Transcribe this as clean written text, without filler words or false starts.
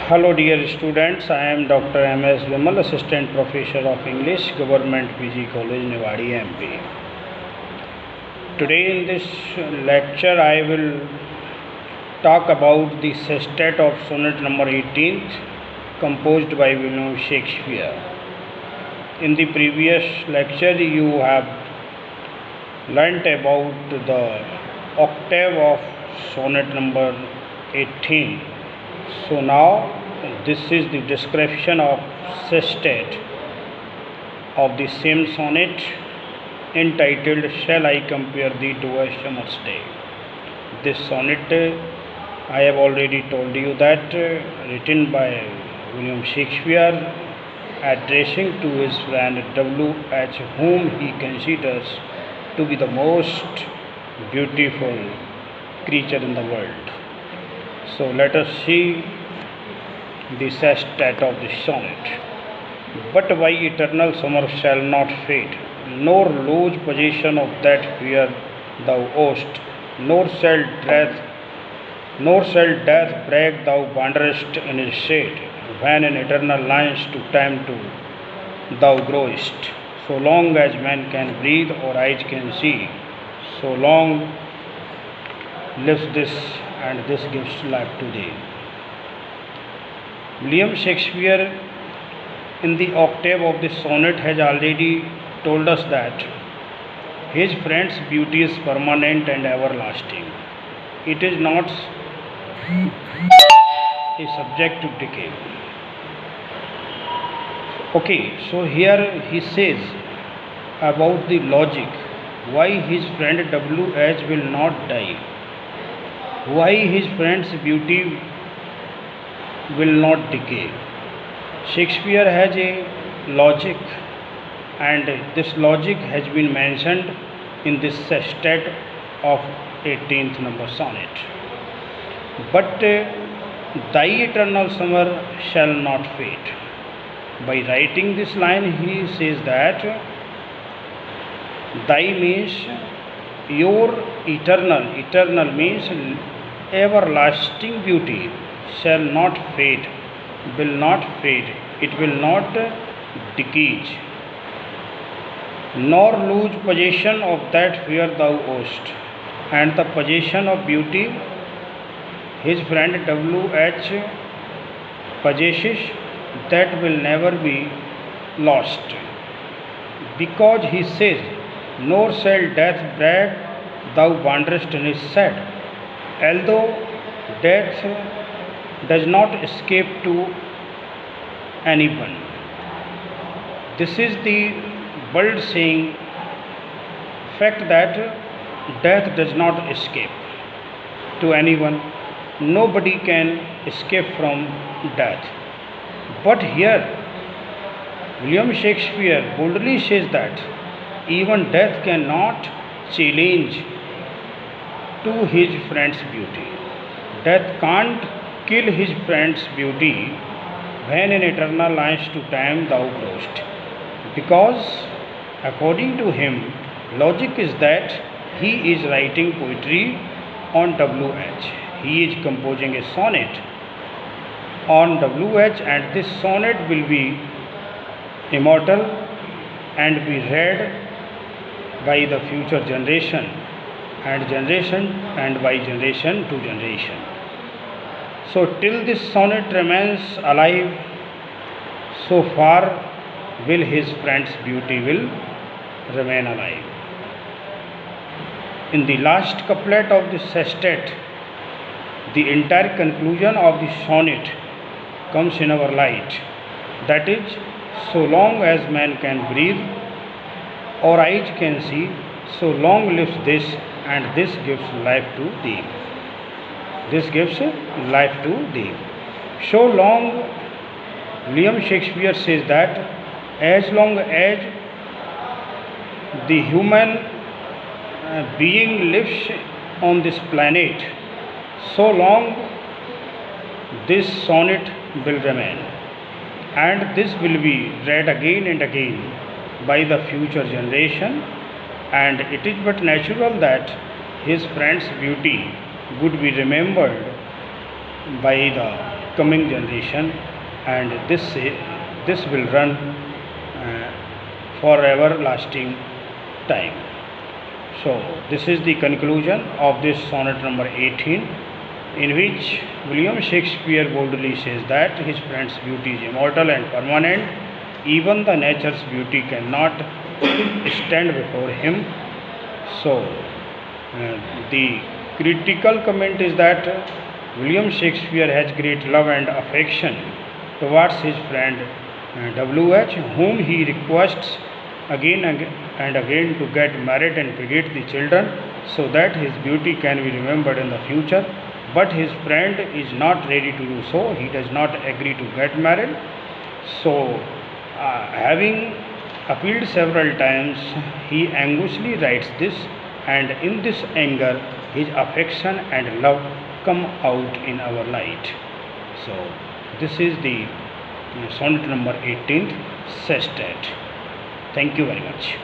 Hello dear students, I am Dr. M.S. Vimal, Assistant Professor of English, Government PG College, Newari, MP. Today in this lecture I will talk about the sestet of sonnet number 18th composed by William Shakespeare. In the previous lecture you have learnt about the octave of sonnet number 18. So now this is the description of sestet of the same sonnet entitled Shall I Compare Thee to a Summer's Day. This sonnet I have already told you that written by William Shakespeare addressing to his friend W.H. whom he considers to be the most beautiful creature in the world. So let us see the sestet of the sonnet. But why eternal summer shall not fade, nor lose possession of that fair thou owest, nor shall death break thou wanderest in his shade, when in eternal lines to time to thou growest. So long as man can breathe or eyes can see, so long lives this, and this gives life to thee. William Shakespeare in the octave of this sonnet has already told us that his friend's beauty is permanent and everlasting. It is not a subject to decay. Okay, so here he says about the logic, why his friend W.H. will not die, why his friend's beauty will not decay. Shakespeare has a logic, and this logic has been mentioned in this sestet of 18th number sonnet. But thy eternal summer shall not fade. By writing this line he says that thy means your eternal means everlasting beauty shall not fade, it will not decay, nor lose possession of that fair thou owest. And the possession of beauty his friend W.H. possesses, that will never be lost, because he says, nor shall death break thou wanderest in his shade. Although death does not escape to anyone. This is the world saying fact that death does not escape to anyone. Nobody can escape from death. But here William Shakespeare boldly says that even death cannot challenge to his friend's beauty. Death can't kill his friend's beauty when in eternal lines to time thou growest. Because according to him, logic is that he is writing poetry on W.H. He is composing a sonnet on W.H. and this sonnet will be immortal and be read by the future generation and by generation to generation. So till this sonnet remains alive, so far will his friend's beauty will remain alive. In the last couplet of this sestet, the entire conclusion of the sonnet comes in our light. That is, so long as man can breathe or eyes can see, so long lives this, and this gives life to thee. This gives life to thee. So long, William Shakespeare says that as long as the human being lives on this planet, so long this sonnet will remain, and this will be read again and again by the future generation, and it is but natural that his friend's beauty would be remembered by the coming generation, and this will run for everlasting time. So this is the conclusion of this sonnet number 18, in which William Shakespeare boldly says that his friend's beauty is immortal and permanent. Even the nature's beauty cannot stand before him. So the critical comment is that William Shakespeare has great love and affection towards his friend W.H., whom he requests again and again to get married and beget the children, so that his beauty can be remembered in the future. But his friend is not ready to do so. He does not agree to get married. So having appealed several times, he anxiously writes this, and in this anger his affection and love come out in our light. So this is the sonnet number 18th sestet. Thank you very much.